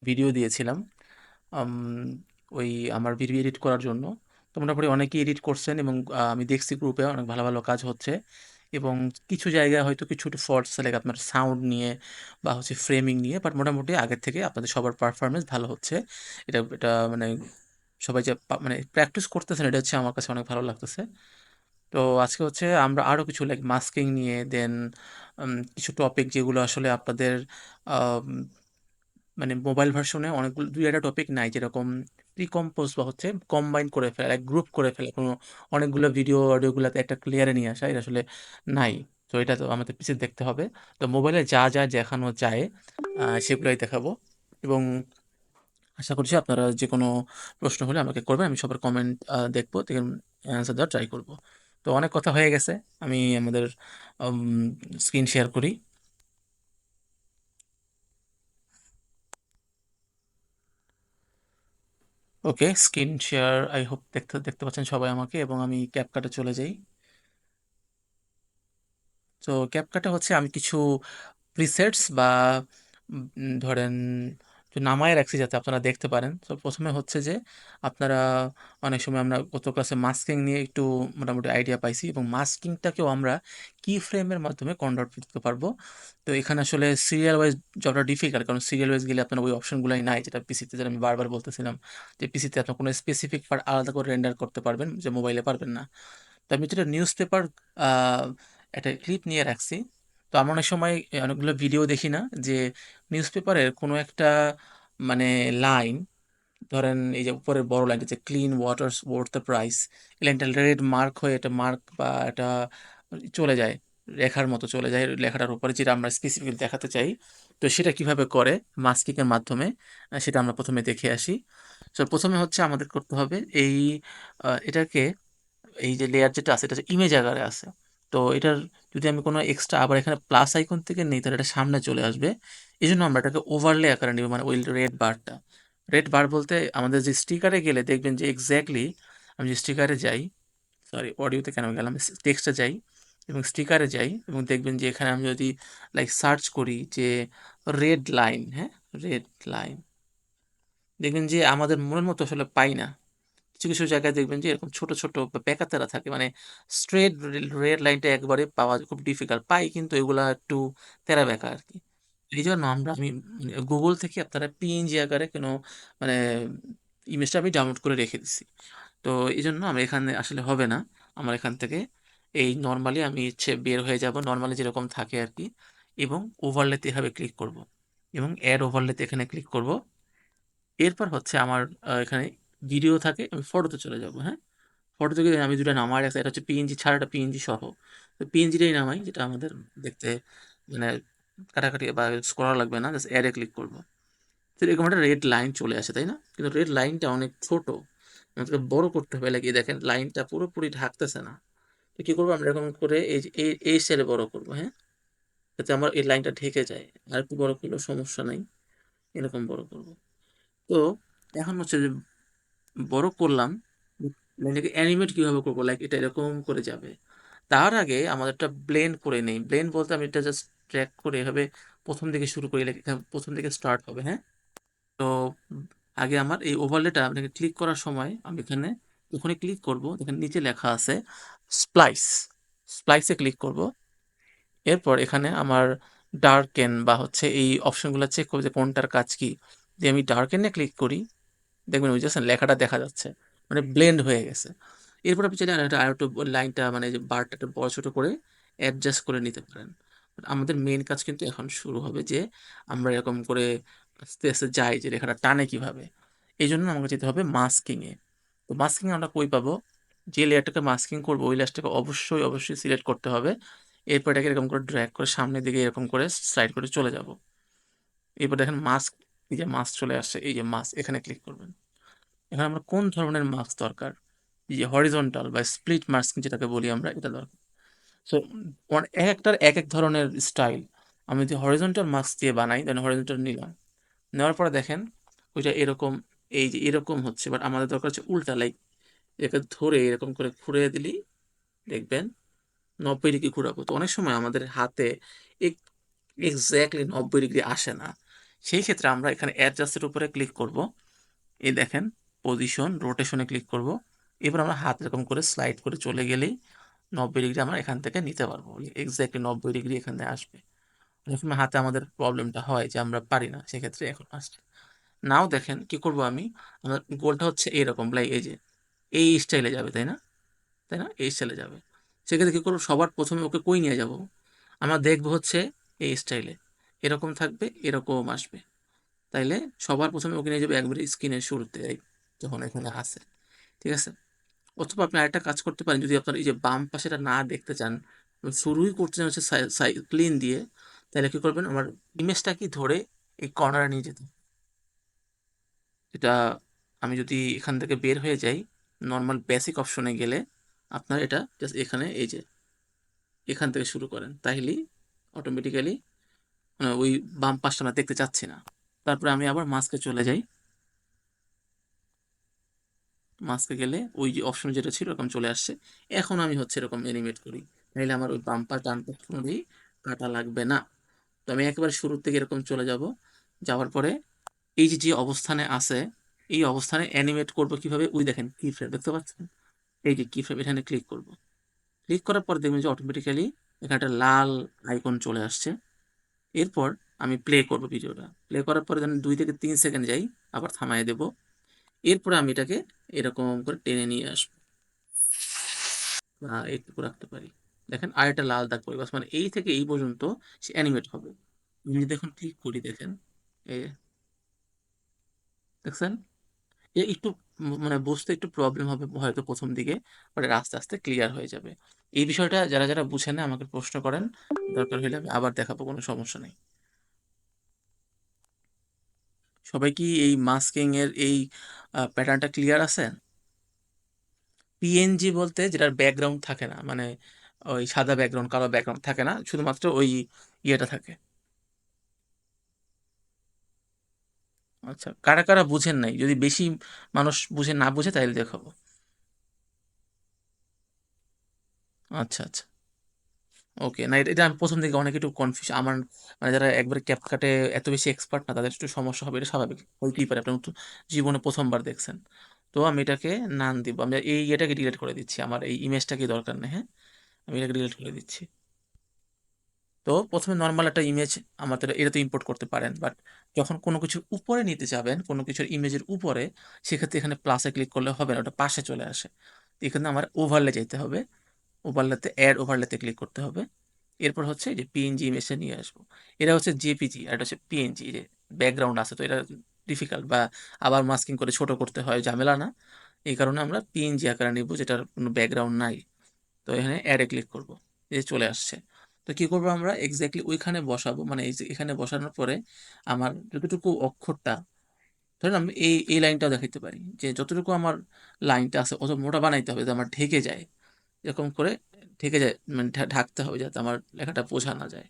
Video দিয়েছিলাম আম, ওই আমার ভিডিও এডিট করার জন্য। তো মোটামুটি অনেকেই এডিট করছেন এবং আমি দেখছি গ্রুপে অনেক ভালো ভালো কাজ হচ্ছে। এবং কিছু জায়গায় হয়তো কিছু ফল্টস লাইক আপনার সাউন্ড নিয়ে বা হচ্ছে ফ্রেমিং নিয়ে, বাট মোটামুটি আগের থেকে আপনাদের সবার পারফরমেন্স ভালো হচ্ছে। এটা এটা মানে সবাই যে মানে প্র্যাকটিস করতেছেন, এটা হচ্ছে আমার কাছে অনেক ভালো লাগতেছে। তো আজকে হচ্ছে আমরা আরও কিছু লাইক মাস্কিং নিয়ে দেন কিছু টপিক যেগুলো আসলে আপনাদের মানে মোবাইল ভার্সনে অনেকগুলো দুই একটা টপিক নাই, যেরকম প্রিকম্পোজ বা হচ্ছে কম্বাইন করে ফেলা, গ্রুপ করে ফেলা কোনো অনেকগুলো ভিডিও অডিওগুলোতে একটা ক্লিয়ারে নিয়ে আসা, এটা আসলে নাই। তো এটা তো আমাদের পিছিয়ে দেখতে হবে। তো মোবাইলে যা যা দেখানো যায় সেগুলোই দেখাবো। এবং আশা করছি আপনারা যে কোনো প্রশ্ন হলে আমাকে করবেন, আমি সবার কমেন্ট দেখবো, দেখে অ্যান্সার দেওয়ার ট্রাই করব। তো অনেক কথা হয়ে গেছে, আমি আমাদের স্ক্রিন শেয়ার করি। ওকে, স্ক্রিন শেয়ার, আই হোপ দেখতে দেখতে পাচ্ছেন সবাই আমাকে, এবং আমি ক্যাপকাটে চলে যাই। তো ক্যাপকাটে হচ্ছে আমি কিছু প্রিসেটস বা ধরেন একটু নামায় রাখছি যাতে আপনারা দেখতে পারেন। তো প্রথমে হচ্ছে যে আপনারা অনেক সময় আমরা গত ক্লাসে মাস্কিং নিয়ে একটু মোটামুটি আইডিয়া পাইছি, এবং মাস্কিংটাকেও আমরা কি ফ্রেমের মাধ্যমে কনভার্ট করতে পারবো। তো এখানে আসলে সিরিয়াল ওয়াইজ যতটা ডিফিকাল্ট, কারণ সিরিয়াল ওয়াইজ গেলে আপনার ওই অপশনগুলোই নাই, যেটা পিসিতে, যেটা আমি বারবার বলতেছিলাম যে পিসিতে আপনার কোনো স্পেসিফিক পার্ট আলাদা করে রেন্ডার করতে পারবেন, যে মোবাইলে পারবেন না। তো আমি যেটা নিউজ পেপার একটা ক্লিপ নিয়ে রাখছি। তো আমরা অনেক সময় অনেকগুলো ভিডিও দেখি না, যে নিউজ পেপারের কোনো একটা মানে লাইন, ধরেন এই যে উপরের বড় লাইনটা যে clean waters worth the price, এই লাইনটা রেড মার্ক হয়ে এটা মার্ক বা এটা চলে যায়, রেখার মতো চলে যায় লেখাটার উপরে, যেটা আমরা স্পেসিফিক দেখাতে চাই। তো সেটা কিভাবে করে মাস্কিংয়ের মাধ্যমে, সেটা আমরা প্রথমে দেখে আসি। তো প্রথমে হচ্ছে আমাদের করতে হবে এই এটাকে, এই যে লেয়ার যেটা আছে এটা ইমেজ আকারে আছে। তো এটার যদি আমি কোনো এক্সট্রা আবার এখানে প্লাস আইকন থেকে নেই, তাহলে এটা সামনে চলে আসবে। এই জন্য আমরা এটাকে ওভারলে আকারে নিব, মানে ওই রেড বারটা। রেড বার বলতে আমাদের যে স্টিকারে গেলে দেখবেন যে এক্স্যাক্টলি, আমি যে স্টিকারে যাই, সরি অডিওতে কেন গেলাম, টেক্সটে যাই এবং স্টিকারে যাই, এবং দেখবেন যে এখানে আমি যদি লাইক সার্চ করি যে রেড লাইন, হ্যাঁ, রেড লাইন, দেখবেন যে আমাদের মনের মতো আসলে পাই না। কিছু কিছু জায়গায় দেখবেন যে এরকম ছোট ছোট বা বেঁকাতেরা থাকে, মানে স্ট্রেট রেড লাইনটা একবারে পাওয়া খুব ডিফিকাল্ট পাই, কিন্তু এগুলা একটু তেরা বেঁকা আর কি। এই জন্য আমি গুগল থেকে আপনারা পিএনজি আকারে কোনো মানে ইমেজটা আমি ডাউনলোড করে রেখে দিছি। তো এই জন্য আমরা এখানে আসলে হবে না, আমার এখান থেকে এই নর্মালি আমি ইচ্ছে বের হয়ে যাব, নর্মালি যেরকম থাকে আর কি। এবং ওভারলেতে এভাবে ক্লিক করব, এবং অ্যাড ওভারলেতে এখানে ক্লিক করব। এরপর হচ্ছে আমার এখানে ভিডিও থাকে, আমি ফটোতে চলে যাব, হ্যাঁ। ফটো থেকে আমি দুটো নামার একটা, এটা হচ্ছে পিএনজি ছাড়া, একটা পিএনজি সহ। তো পিএনজিটাই নামাই, যেটা আমাদের দেখতে মানে কাটাকাটি বা করা লাগবে না, জাস্ট অ্যাডে ক্লিক করবো। তো এরকম একটা রেড লাইন চলে আসে, তাই না? কিন্তু রেড লাইনটা অনেক ছোট, আমাদেরকে বড় করতে হবে। লাগে দেখেন লাইনটা পুরোপুরি ঢাকতেছে না। তো কি করবো আমরা, এরকম করে এই যে এই সেলে বড় করবো, হ্যাঁ, যাতে আমার এই লাইনটা ঢেকে যায়। আর একটু বড় করলেও সমস্যা নাই, এরকম বড় করবো। তো এখন হচ্ছে যে বড় করলাম, লাইনটাকে অ্যানিমেট কিভাবে করবো, লাইক এটা এরকম করে যাবে। তার আগে আমাদের একটা ব্লেন্ড করে নেই। ব্লেন্ড বলতে আমি এটা জাস্ট ট্র্যাক করে এভাবে প্রথম থেকে শুরু করি, লাইক প্রথম থেকে স্টার্ট হবে, হ্যাঁ। তো আগে আমার এই ওভারলেটা আপনাকে ক্লিক করার সময় আমি এখানে যখনই ক্লিক করব, এখানে নিচে লেখা আছে স্প্লাইস, স্প্লাইসে ক্লিক করব। এরপর এখানে আমার ডার্কেন বা হচ্ছে এই অপশনগুলো চেক করবো যে কোনটার কাজ কি। যদি আমি ডার্কেনে ক্লিক করি, দেখবেন বুঝেছেন লেখাটা দেখা যাচ্ছে, মানে ব্লেন্ড হয়ে গেছে। এরপর আপনি চাইলে আর একটু লাইনটা মানে যে বারটা একটু বড় ছোট করে অ্যাডজাস্ট করে নিতে পারেন। But আমাদের মেন কাজ কিন্তু এখন শুরু হবে, যে আমরা এরকম করে আস্তে আস্তে যাই যে লেখাটা টানে কিভাবে। এই জন্য আমাকে যেতে হবে মাস্কিংয়ে। তো মাস্কিং আমরা কই পাবো, যে লেয়ারটাকে মাস্কিং করবো ওই লেয়ারটাকে অবশ্যই অবশ্যই সিলেক্ট করতে হবে। এরপর এটাকে এরকম করে ড্র্যাগ করে সামনের দিকে এরকম করে স্লাইড করে চলে যাব। এরপর দেখেন মাস্ক, এই যে মাস্ক চলে আসছে, এই যে মাস্ক, এখানে ক্লিক করবেন। এখানে আমরা কোন ধরনের মাস্ক দরকার, এই যে হরিজন্টাল বা স্প্লিট মাস্কিং যেটাকে বলি আমরা, এটা দরকার। সো এক একটার এক এক ধরনের স্টাইল। আমি যদি হরিজন্টাল মাস্ক দিয়ে বানাই, দেন হরিজন্টাল নিলাম, নেওয়ার পরে দেখেন ওইটা এরকম, এই যে এরকম হচ্ছে, বাট আমাদের দরকার হচ্ছে উল্টা, লাইক এটাকে ধরে এরকম করে ঘুরে দিলি দেখবেন 90 ডিগ্রি ঘুরাবো। তো অনেক সময় আমাদের হাতে এক্স্যাক্টলি 90 ডিগ্রি আসে না, সেই ক্ষেত্রে আমরা এখানে অ্যাডজাস্টের উপরে ক্লিক করব। এই দেখেন পজিশন রোটেশনে ক্লিক করব। এবার আমরা হাত এরকম করে স্লাইড করে চলে গেলেই 90 ডিগ্রি আমরা এখান থেকে নিতে পারবো, এক্স্যাক্টলি 90 ডিগ্রি এখানে আসবে। অনেক সময় হাতে আমাদের প্রবলেমটা হয় যে আমরা পারি না, সেক্ষেত্রে এখন আসছে। নাও দেখেন কি করব আমি, আমার গোলটা হচ্ছে এরকম, লাইক এই যে এই স্টাইলে যাবে, তাই না? তাই না, এই স্টাইলে যাবে। সেক্ষেত্রে কী করবো, সবার প্রথমে ওকে কই নিয়ে যাব, আমরা দেখবো হচ্ছে এই স্টাইলে এরকম থাকবে, এরকম আসবে। তাইলে সবার প্রথমে ওকে নিয়ে যাবে একবারে স্ক্রিনের শুরুতে, যখন এখানে আসে। ঠিক আছে। অথবা আপনি আরেকটা কাজ করতে পারেন, যদি আপনার এই যে বাম পাশেটা না দেখতে চান, শুরুই করতে চান হচ্ছে ক্লিন দিয়ে, তাহলে কি করবেন, আমার ইমেজটা কি ধরে এই কর্নারে নিয়ে যেতে। এটা আমি যদি এখান থেকে বের হয়ে যাই, নর্মাল বেসিক অপশনে গেলে আপনার এটা জাস্ট এখানে এই যে এখান থেকে শুরু করেন, তাইলেই অটোমেটিক্যালি ওই বাম পাশটা আমরা দেখতে চাচ্ছি না। তারপরে আমি আবার মাস্কে চলে যাই। মাস্কে গেলে ওই যে অপশন যেটা ছিল এরকম চলে আসছে। এখন আমি হচ্ছে এরকম অ্যানিমেট করি, তাইলে আমার ওই বাম পা ডান পা কোনোদিনই কাটা লাগবে না। তো আমি একেবারে শুরুর থেকে এরকম চলে যাব। যাওয়ার পরে এই যে যে অবস্থানে আছে, এই অবস্থানে অ্যানিমেট করব কিভাবে, ওই দেখেন কি ফ্রেম দেখতে পাচ্ছেন, এই যে কি ফ্রেম, এখানে ক্লিক করব। ক্লিক করার পর দেখবেন যে অটোমেটিক্যালি এখানে একটা লাল আইকন চলে আসছে। এরপর আমি প্লে করব ভিডিওটা। প্লে করার পরে যখন 2 থেকে 3 সেকেন্ড যাই, আবার থামায় দেব। এরপরে আমি এটাকে এরকম করে টেনে নিয়ে আসবো বা এইটুকু রাখতে পারি। দেখেন আরেকটা লাল দাগ পড়ে গেছে, মানে এই থেকে এই পর্যন্ত সে অ্যানিমেট হবে। আমি যদি এখন ক্লিক করি, দেখেন এ দেখছেন, একটু মানে বুঝতে একটু প্রবলেম হবে হয়তো প্রথম দিকে, বাট আস্তে আস্তে ক্লিয়ার হয়ে যাবে। এই বিষয়টা যারা যারা বুঝেন না আমাকে প্রশ্ন করেন, দরকার হলে আমি আবার দেখাবো, কোনো সমস্যা নেই। সবাই কি এই মাস্কিং এর এই প্যাটার্নটা ক্লিয়ার আছে? পিএনজি বলতে যেটার ব্যাকগ্রাউন্ড থাকে না, মানে ওই সাদা ব্যাকগ্রাউন্ড কালো ব্যাকগ্রাউন্ড থাকে না, শুধুমাত্র ওই ইয়েটা থাকে। আচ্ছা, কারা কারা বুঝেন নাই, যদি বেশি মানুষ বুঝে না বুঝে তাইলে দেখাবো। আচ্ছা আচ্ছা। ওকে, না এটা এটা আমি প্রথম দিকে অনেক একটু কনফিউজ আমার, মানে যারা একবারে ক্যাপকাটে এত বেশি এক্সপার্ট না, তাদের একটু সমস্যা হবে, এটা স্বাভাবিক, হইতেই পারে, আপনি নতুন জীবনে প্রথমবার দেখছেন। তো আমি এটাকে নাম দিব, আমি এই এটাকে ডিলিট করে দিচ্ছি, আমার এই ইমেজটাকে দরকার নেই, হ্যাঁ। আমি এটাকে ডিলিট করে দিচ্ছি। তো প্রথমে নর্মাল একটা ইমেজ আমাদের এটাতে ইম্পোর্ট করতে পারেন, বাট যখন কোনো কিছুর উপরে নিতে যাবেন, কোনো কিছুর ইমেজের উপরে, সেক্ষেত্রে এখানে প্লাসে ক্লিক করলে হবে না, ওটা পাশে চলে আসে। তো এখানে আমার ওভারলে যেতে হবে, ওভারলেতে অ্যাড ওভারলেতে ক্লিক করতে হবে। এরপর হচ্ছে যে পিএনজি ইমেজে নিয়ে আসবো। এটা হচ্ছে জেপিজি আর এটা হচ্ছে পিএনজি, যে ব্যাকগ্রাউন্ড আছে তো এটা ডিফিকাল্ট, বা আবার মাস্কিং করে ছোট করতে হয়, ঝামেলা না। এই কারণে আমরা পিএনজি আকারে নিব, যেটার কোনো ব্যাকগ্রাউন্ড নাই। তো এখানে অ্যাডে ক্লিক করব, এই যে চলে আসছে। তো কি করবো, আমরা এক্স্যাক্টলি ওইখানে বসাবো, মানে এই যে এখানে বসানোর পরে আমার যতটুকু অক্ষরটা, ধরেন আমি এই এই লাইনটাও দেখাইতে পারি, যে যতটুকু আমার লাইনটা আছে অত মোটা বানাইতে হবে যে আমার ঢেকে যায়, এরকম করে ঢেকে যায়, মানে ঢাকতে হবে যাতে আমার লেখাটা বোঝা না যায়।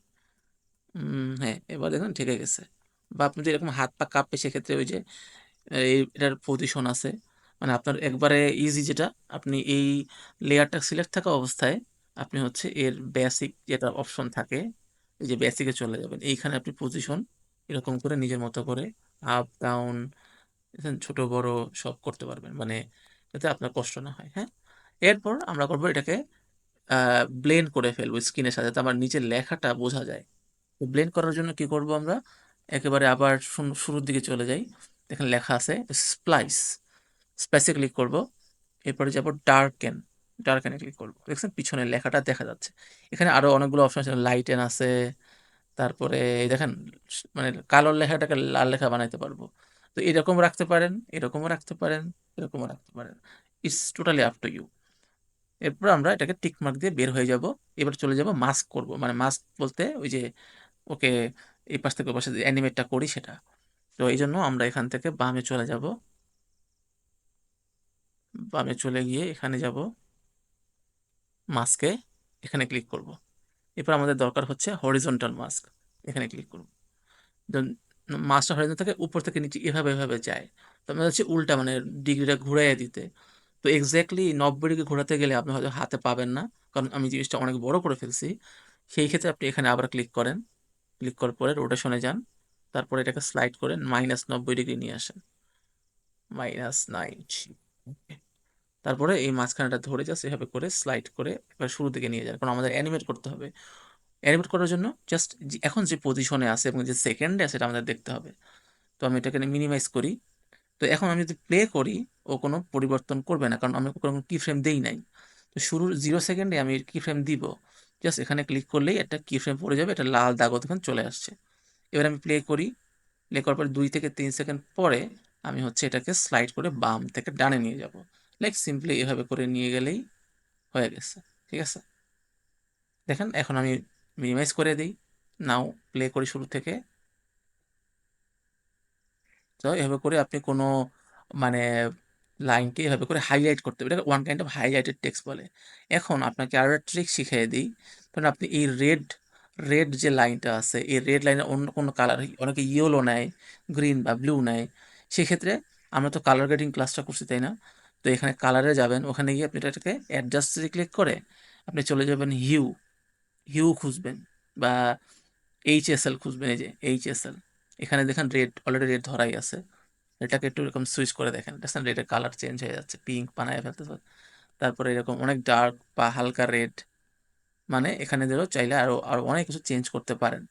হ্যাঁ, এবার দেখুন ঠেকে গেছে। বা আপনি যদি এরকম হাত পা কাঁপে, সেক্ষেত্রে ওই যে এটার পজিশন আছে, মানে আপনার একবারে ইজি যেটা, আপনি এই লেয়ারটা সিলেক্ট থাকা অবস্থায় আপনি হচ্ছে এর বেসিক যেটা অপশন থাকে, এই যে বেসিকে চলে যাবেন, এইখানে আপনি পজিশন এরকম করে নিজের মতো করে আপ ডাউন ছোট বড় সব করতে পারবেন, মানে যাতে আপনার কষ্ট না হয়, হ্যাঁ। এরপর আমরা করবো এটাকে ব্লেন্ড করে ফেলবো স্ক্রিনের সাথে, যাতে আমার নিচের লেখাটা বোঝা যায়। তো ব্লেন্ড করার জন্য কি করব আমরা, একেবারে আবার শুরুর দিকে চলে যাই, এখানে লেখা আছে স্প্লাইস, স্প্লাইসে ক্লিক করব। এরপরে যাব ডার্কেন, ডার্কেনে ক্লিক করব, দেখছেন পিছনের লেখাটা দেখা যাচ্ছে। এখানে আরো অনেকগুলো অপশন আছে, লাইটেন আছে, তারপরে এই দেখেন মানে কালোর লেখাটাকে লাল লেখা বানাইতে পারবো। তো এরকম রাখতে পারেন, এরকমও রাখতে পারেন, এরকমও রাখতে পারেন, it's totally up to you. এরপর আমরা এটাকে টিক মার্ক দিয়ে বের হয়ে যাব। এবার চলে যাব মাস্ক করব, মানে মাস্ক বলতে ওই যে ওকে এই পাশ থেকে ওই পাশে অ্যানিমেটটা করি সেটা। তো এই জন্য আমরা এখান থেকে বামে চলে যাব, বামে চলে গিয়ে এখানে যাব মাস্কে, এখানে ক্লিক করব। এরপর আমাদের দরকার হচ্ছে হরিজন্টাল মাস্ক, এখানে ক্লিক করব। মাস্কটা হরিজন্টাল থেকে উপর থেকে নিচে এভাবে এভাবে যায়, তো আমাদের হচ্ছে উল্টা, মানে ডিগ্রিটা ঘুরাইয়া দিতে। তো এক্স্যাক্টলি 90 ডিগ্রি ঘোরাতে গেলে আপনি হয়তো হাতে পাবেন না, কারণ আমি জিনিসটা অনেক বড় করে ফেলছি। সেই ক্ষেত্রে আপনি এখানে আবার ক্লিক করেন, ক্লিক করার পরে রোটেশনে যান, তারপরে এটাকে স্লাইড করে -90 ডিগ্রি নিয়ে আসেন, -90। তারপরে এই মাঝখানেটা ধরে জাস্ট এভাবে করে স্লাইড করে এবার শুরু দিকে নিয়ে যান, কারণ আমাদের অ্যানিমেট করতে হবে। অ্যানিমেট করার জন্য জাস্ট এখন যে পজিশনে আছে এবং যে সেকেন্ডে আছে সেটা আমাদের দেখতে হবে। তো আমি এটাকে মিনিমাইজ করি। তো এখন আমি যদি প্লে করি, ও কোনো পরিবর্তন করবে না, কারণ আমি কোনো কি ফ্রেম দেই নাই। তো শুরুর 0 সেকেন্ডে আমি কি ফ্রেম দিব, জাস্ট এখানে ক্লিক করলেই একটা কি ফ্রেম পড়ে যাবে, এটা লাল দাগ তখন চলে আসছে। এবার আমি প্লে করি, প্লে করার পর 2 থেকে 3 সেকেন্ড পরে আমি হচ্ছে এটাকে স্লাইড করে বাম থেকে ডানে নিয়ে যাব। লাইক সিম্পলি এভাবে করে নিয়ে গেলেই হয়ে গেছে। ঠিক আছে, দেখেন এখন আমি মিনিমাইজ করে দিই, নাও প্লে করি শুরু থেকে। তো এভাবে করে আপনি কোনো মানে লাইনকে এভাবে করে হাইলাইট করতে হবে, এটা one kind of highlighted text বলে। এখন আপনাকে আরও একটা ট্রিক শিখিয়ে দিই। কারণ আপনি এই রেড রেড যে লাইনটা আছে, এই রেড লাইনের অন্য কোনো কালার, অনেকে ইয়েলো নেয়, গ্রিন বা ব্লু নেয়। সেক্ষেত্রে আমরা তো কালার গ্রেডিং ক্লাসটা করছি, তাই না? তো এখানে কালারে যাবেন, ওখানে গিয়ে আপনি এটাকে অ্যাডজাস্টে ক্লিক করে আপনি চলে যাবেন হিউ, হিউ খুঁজবেন, বা এইচএসএল খুঁজবেন, এই যে এইচএসএল। এখানে দেখেন রেড, অলরেডি রেড ধরাই আছে। এটাকে একটু এরকম সুইচ করে দেখেন, দেখছেন রেডের কালার চেঞ্জ হয়ে যাচ্ছে, পিঙ্ক বানায় ফেলতেছে। তারপরে এরকম অনেক ডার্ক বা হালকা রেড, মানে এখানে ধরো চাইলে আরো আরো অনেক কিছু চেঞ্জ করতে পারেন।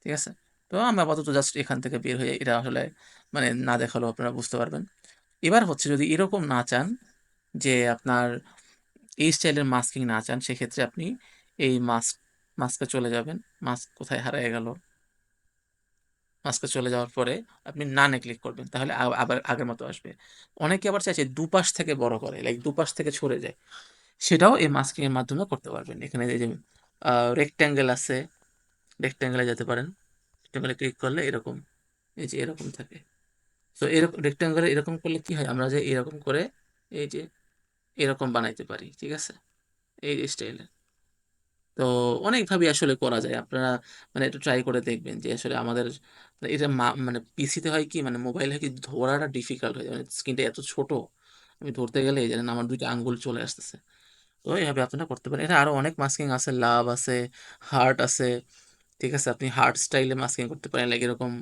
ঠিক আছে, তো আমরা আপাতত জাস্ট এখান থেকে বের হয়ে, এটা আসলে মানে না দেখালেও আপনারা বুঝতে পারবেন। এবার হচ্ছে যদি এরকম না চান, যে আপনার এই স্টাইলের মাস্কিং না চান, সেক্ষেত্রে আপনি এই মাস্কে চলে যাবেন। মাস্ক কোথায় হারিয়ে গেল, মাস্কে চলে যাওয়ার পরে আপনি নানে ক্লিক করবেন, তাহলে আবার আগের মতো আসবে। অনেকে আবার চাইছে দুপাশ থেকে বড় করে, লাইক দুপাশ থেকে সরে যায়, সেটাও এই মাস্কিং এর মাধ্যমে করতে পারবেন। এখানে এই যে রেক্ট্যাঙ্গেল আছে, রেক্ট্যাঙ্গেলে যেতে পারেন, রেক্ট্যাঙ্গেলে ক্লিক করলে এরকম, এই যে এরকম থাকে। তো এরকম রেক্ট্যাঙ্গেলে এরকম করলে কি হয়, আমরা যে এরকম করে এই যে এরকম বানাইতে পারি। ঠিক আছে, এই স্টাইলে। তো অনেকভাবে আসলে করা যায়, আপনারা মানে একটু ট্রাই করে দেখবেন যে আসলে আমাদের এটা মানে পিসিতে হয় কি, মানে মোবাইল হয় কি, ধরাটা ডিফিকাল্ট হয়ে যায়, মানে স্ক্রিনটা এত ছোট, আমি ধরতে গেলে জানেন আমার 2টা আঙ্গুল চলে আসতেছে। তো এইভাবে আপনারা করতে পারেন। এটা আরো অনেক মাস্কিং আছে, লাভ আছে, হার্ট আছে। ঠিক আছে, আপনি হার্ট স্টাইলে মাস্কিং করতে পারেন, লাইক এরকম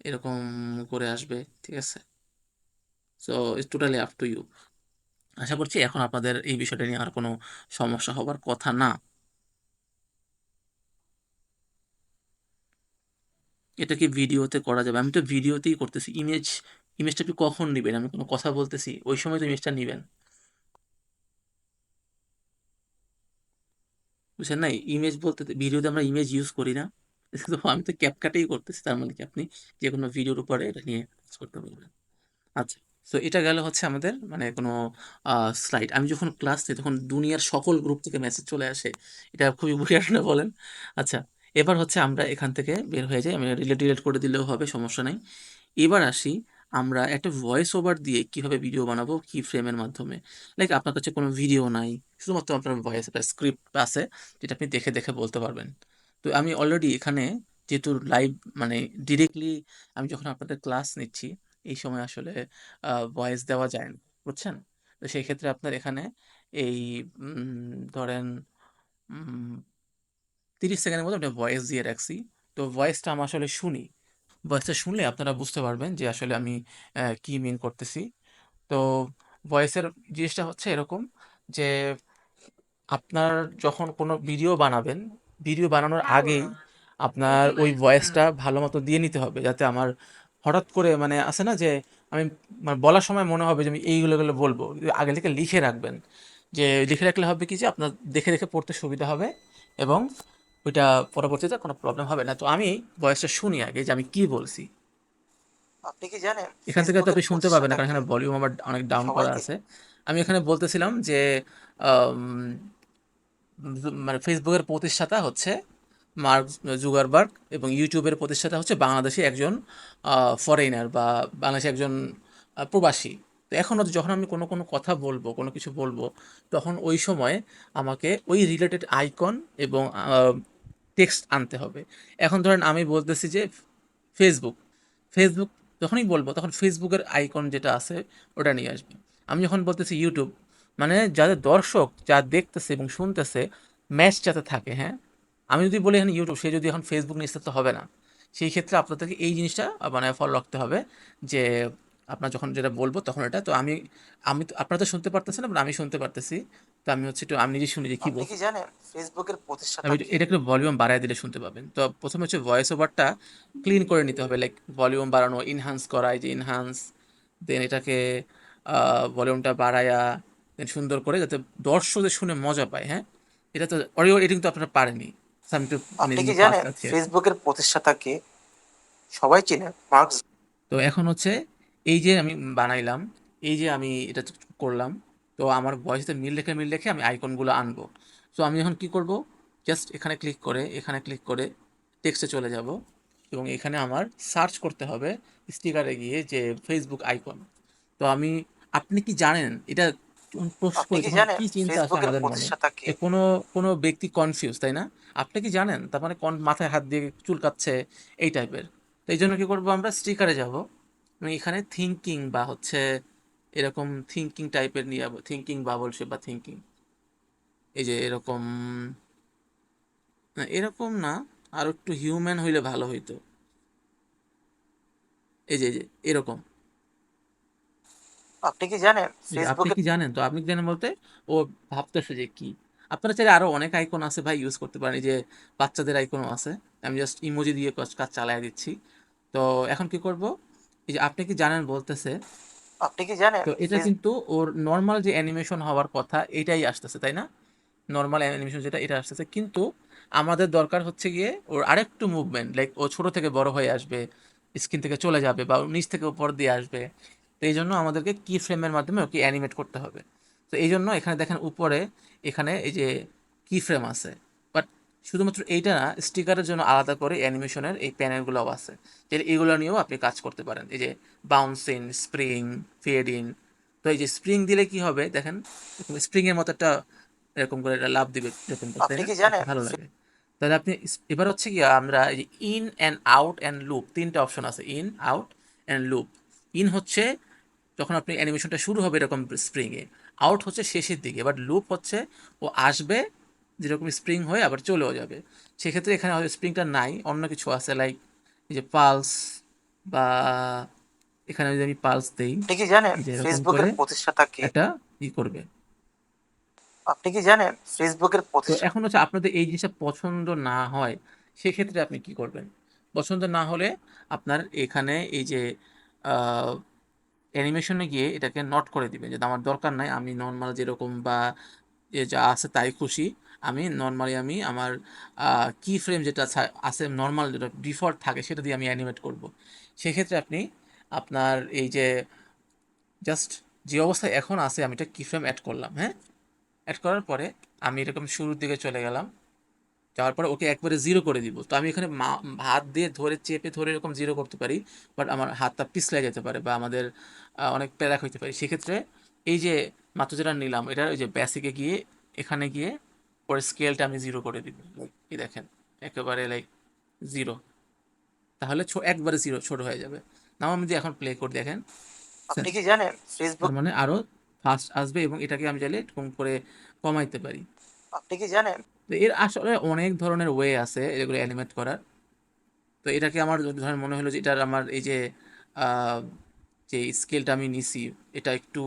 এরকম করে আসবে। ঠিক আছে, so it's totally up to you. আশা করছি এখন আপনাদের এই বিষয়টা নিয়ে আর কোনো সমস্যা হবার কথা না। এটা কি ভিডিওতে করা যাবে? আমি তো ভিডিওতেই করতেছি। ইমেজটা আপনি কখন নিবেন? আমি কোনো কথা বলতেছি, ওই সময় তো ইমেজটা নিবেন। বুঝছেন না? ইমেজ বলতে ভিডিওতে আমরা ইমেজ ইউজ করি না। তো আমি তো ক্যাপকাটেই করতেছি। তার মানে কি আপনি যেকোনো ভিডিওর উপরে এটা নিয়ে কাজ করতে পারবেন। আচ্ছা। সো এটা গেল হচ্ছে আমাদের মানে কোনো স্লাইড। আমি যখন ক্লাস নিই তখন দুনিয়ার সকল গ্রুপ থেকে মেসেজ চলে আসে। এটা খুবই weird না বলেন? আচ্ছা, এবার হচ্ছে আমরা এখান থেকে বের হয়ে যাই। আমি ডিলিট করে দিলেও হবে, সমস্যা নাই। এবার আসি, আমরা একটা ভয়েস ওভার দিয়ে কিভাবে ভিডিও বানাবো কি ফ্রেমের মাধ্যমে। লাইক আপনার কাছে কোনো ভিডিও নাই, শুধুমাত্র আপনার ভয়েস, একটা স্ক্রিপ্ট আছে যেটা আপনি দেখে দেখে বলতে পারবেন। তো আমি অলরেডি এখানে যেহেতু লাইভ, মানে ডিরেক্টলি আমি যখন আপনাদের ক্লাস নিচ্ছি, এই সময় আসলে ভয়েস দেওয়া যায় না, বুঝছেন? তো সেই ক্ষেত্রে আপনার এখানে এই ধরেন উম, 30 সেকেন্ডের মতো একটা ভয়েস দিয়ে রাখছি। তো ভয়েসটা আমি আসলে শুনি, ভয়েসটা শুনলে আপনারা বুঝতে পারবেন যে আসলে আমি কি মিন করতেছি। তো ভয়েসের জিনিসটা হচ্ছে এরকম যে আপনার যখন কোনো ভিডিও বানাবেন, ভিডিও বানানোর আগেই আপনার ওই ভয়েসটা ভালো মতো দিয়ে নিতে হবে, যাতে আমার হঠাৎ করে মানে আছে না যে আমি মানে বলার সময় মনে হবে যে আমি এইগুলোগুলো বলবো, আগে থেকে লিখে রাখবেন। যে লিখে রাখলে হবে কি, যে আপনার দেখে দেখে পড়তে সুবিধা হবে, এবং ওইটা পরবর্তীতে কোনো প্রবলেম হবে না। তো আমি ভয়েসটা শুনি আগে যে আমি কি বলছি। আপনি কি জানেন এখান থেকে তো ফেসবুকের আপনি শুনতে পাবেন না, প্রতিষ্ঠাতা কারণ কে? এখানে ভলিউম আমার অনেক ডাউন করা সবাইকে আছে। আমি এখানে বলতেছিলাম যে আম, মানে ফেসবুকের প্রতিষ্ঠাতা হচ্ছে মার্ক জুগারবার্গ, এবং ইউটিউবের প্রতিষ্ঠাতা হচ্ছে বাংলাদেশি একজন ফরেনার, বা বাংলাদেশি একজন প্রবাসী। তো এখন যখন আমি কোনো কোনো কথা বলবো, কোনো কিছু বলবো, তখন ওই সময় আমাকে ওই রিলেটেড আইকন এবং টেক্সট আনতে হবে। এখন ধরেন আমি বলতেছি যে ফেসবুক, ফেসবুক যখনই বলবো তখন ফেসবুকের আইকন যেটা আছে ওটা নিয়ে আসবে। আমি যখন বলতেছি ইউটিউব, মানে যাদের দর্শক যা দেখতেছে এবং শুনতেছে ম্যাচ যাতে থাকে, হ্যাঁ। আমি যদি বলি এখানে ইউটিউব, সে যদি এখন ফেসবুক নিচ্ছে তো হবে না। সেই ক্ষেত্রে আপনাদেরকে এই জিনিসটা মানে ফলো রাখতে হবে যে আপনার যখন যেটা বলবো তখন এটা তো আমি আমি তো আপনারা তো শুনতে পারতেছেন না, but আমি শুনতে পারতেছি। তো আমি হচ্ছে একটু আমি নিজে শুনি যে কি আপনি কি বলতেছে। জানেন ফেসবুকের আমি প্রতিষ্ঠাতা কে? এটা একটু ভলিউম বাড়ায় দিলে শুনতে পাবেন। তো প্রথমে হচ্ছে ভয়েস ওভারটা ক্লিন করে নিতে হবে, লাইক ভলিউম বাড়ানো, ইনহান্স করা, এই যে ইনহান্স, দেন এটাকে ভলিউমটা বাড়ায়া দেন সুন্দর করে যাতে দর্শকদের শুনে মজা পায়। হ্যাঁ, এটা তো অডিও এডিটিং তো আপনারা পারেনি, so আমি একটু মানে আপনি কি এমনি ফাস্ট জানেন আছি আর কি। ফেসবুকের প্রতিষ্ঠাতা কে? সবাই চিনে মার্ক। তো এখন হচ্ছে এই যে আমি বানাইলাম, এই যে আমি এটা করলাম, তো আমার ভয়েসে মিল রেখে আমি আইকনগুলো আনবো। সো আমি এখন কি করব, জাস্ট এখানে ক্লিক করে এখানে ক্লিক করে টেক্সটে চলে যাব এবং এখানে আমার সার্চ করতে হবে স্টিকারে গিয়ে যে ফেসবুক আইকন। তো আমি, আপনি কি জানেন এটা পোস্ট আপনি করি কি তখন জানেন কি চিন্তা আসে ফেসবুকের আমাদের মনে, প্রতিষ্ঠাতা কে? যে কোনো কোনো ব্যক্তি কনফিউজ, তাই না? আপনি কি জানেন, তার মানে মাথায় হাত দিয়ে চুলকাচ্ছে এই টাইপের। তো এই জন্য কি করবো, আমরা স্টিকারে যাব এবং এখানে থিঙ্কিং বা হচ্ছে এরকম থিঙ্কিং টাইপের নিয়ে যাবো, থিঙ্কিং বাবল শেপ বা থিঙ্কিং, এই যে এরকম, না এরকম না, আর একটু হিউম্যান হইলে ভালো হইতো, এই যে এরকম, আপনি কি জানেন এই যে আপনি ফেসবুকের কি জানেন, তো আপনি কি জানেন বলতে ও ভাবতেছে যে কি। আপনারা চাইলে আরো অনেক আইকন আছে ভাই, ইউজ করতে পারেন, এই যে বাচ্চাদের আইকনও আছে, আমি জাস্ট ইমোজি দিয়ে কাজ কাজ চালাই দিচ্ছি। তো এখন কি করব, এই যে আপনি কি জানেন বলতেছে, আপনি কি জানেন তো এটা ফেস কিন্তু ওর নর্মাল যে অ্যানিমেশন হওয়ার কথা এটাই আসতেছে, তাই না? নর্মাল অ্যানিমেশন যেটা এটা আসতেছে, কিন্তু আমাদের দরকার হচ্ছে গিয়ে ওর আরেকটু মুভমেন্ট, লাইক ও ছোট থেকে বড় হয়ে আসবে, স্ক্রিন থেকে চলে যাবে বা ওর নিচ থেকে উপর দিয়ে আসবে। তো এই জন্য আমাদেরকে কি ফ্রেমের মাধ্যমে ওকে অ্যানিমেট করতে হবে। তো এই জন্য এখানে দেখেন উপরে, এখানে এই যে কি ফ্রেম আছে, বাট শুধুমাত্র এইটা না, স্টিকারের জন্য আলাদা করে অ্যানিমেশনের এই প্যানেলগুলোও আছে, যে এগুলো নিয়েও আপনি কাজ করতে পারেন, এই যে bounce in, spring, fade in. তো এই যে স্প্রিং দিলে কি হবে দেখেন, স্প্রিং এর মতো একটা এরকম করে এটা লাভ দিবে এরকম করে, তাই আপনি না? কি দেখতে জানেন ভালো লাগে। তাহলে আপনি এবার হচ্ছে কি, আমরা এই যে in and out and loop তিনটা অপশন আছে, in, out and loop. In হচ্ছে যখন আপনি অ্যানিমেশনটা শুরু হবে এরকম স্প্রিংয়ে, আউট হচ্ছে শেষের দিকে, বাট লুপ হচ্ছে ও আসবে যেরকম স্প্রিং হয়ে আবার চলেও যাবে। সেক্ষেত্রে এখানে হয়তো স্প্রিংটা নাই, অন্য কিছু আছে, লাইক এই যে পালস, বা এখানে যদি আমি পালস দেই, আপনি কি জানেন এই যে এরকম ফেসবুকের করে প্রতিষ্ঠাতা কে? একটা ই করবে। আপনি কি জানেন ফেসবুকের তো প্রতিষ্ঠাতা? এখন হচ্ছে আপনাদের এই জিনিসটা পছন্দ না হয়, সেক্ষেত্রে আপনি কি করবেন? পছন্দ না হলে আপনার এখানে এই যে অ্যানিমেশনে গিয়ে এটাকে নট করে দিবেন যে আমার দরকার নাই, আমি নর্মাল যেরকম বা যে যা আছে তাই খুশি, আমি নর্মালি আমি আমার কি ফ্রেম যেটা আছে নর্মাল যেটা ডিফল্ট থাকে সেটা দিয়ে আমি অ্যানিমেট করব। সেক্ষেত্রে আপনি আপনার এই যে জাস্ট যে অবস্থায় এখন আছে আমি এটা কি ফ্রেম অ্যাড করলাম, হ্যাঁ, অ্যাড করার পরে আমি এরকম শুরুর দিকে চলে গেলাম, যাওয়ার পরে ওকে একবারে জিরো করে দিব। তো আমি এখানে হাত দিয়ে ধরে চেপে ধরে এরকম জিরো করতে পারি, বাট আমার হাতটা পিছলে যেতে পারে বা আমাদের অনেক প্যারাক হইতে পারে। সেক্ষেত্রে এই যে মাত্র যেটা নিলাম এটা ওই যে বেসিকে গিয়ে এখানে গিয়ে পরে স্কেলটা আমি জিরো করে দিব, এই দেখেন একেবারে লাইক জিরো। তাহলে একবারে জিরো ছোট হয়ে যাবে। নাও আমি যদি এখন প্লে করে দেখেন, আপনি কি জানেন তার ফেসবুক? মানে আরো ফাস্ট আসবে এবং এটাকে আমি চাইলে কম করে কমাইতে পারি। আপনি কি জানেন তো এর আসলে অনেক ধরনের ওয়ে আছে এগুলো অ্যানিমেট করার। তো এটাকে আমার যদি ধরেন মনে হলো যে এটার আমার এই যে আহ, যে স্কেলটা আমি নিছি এটা একটু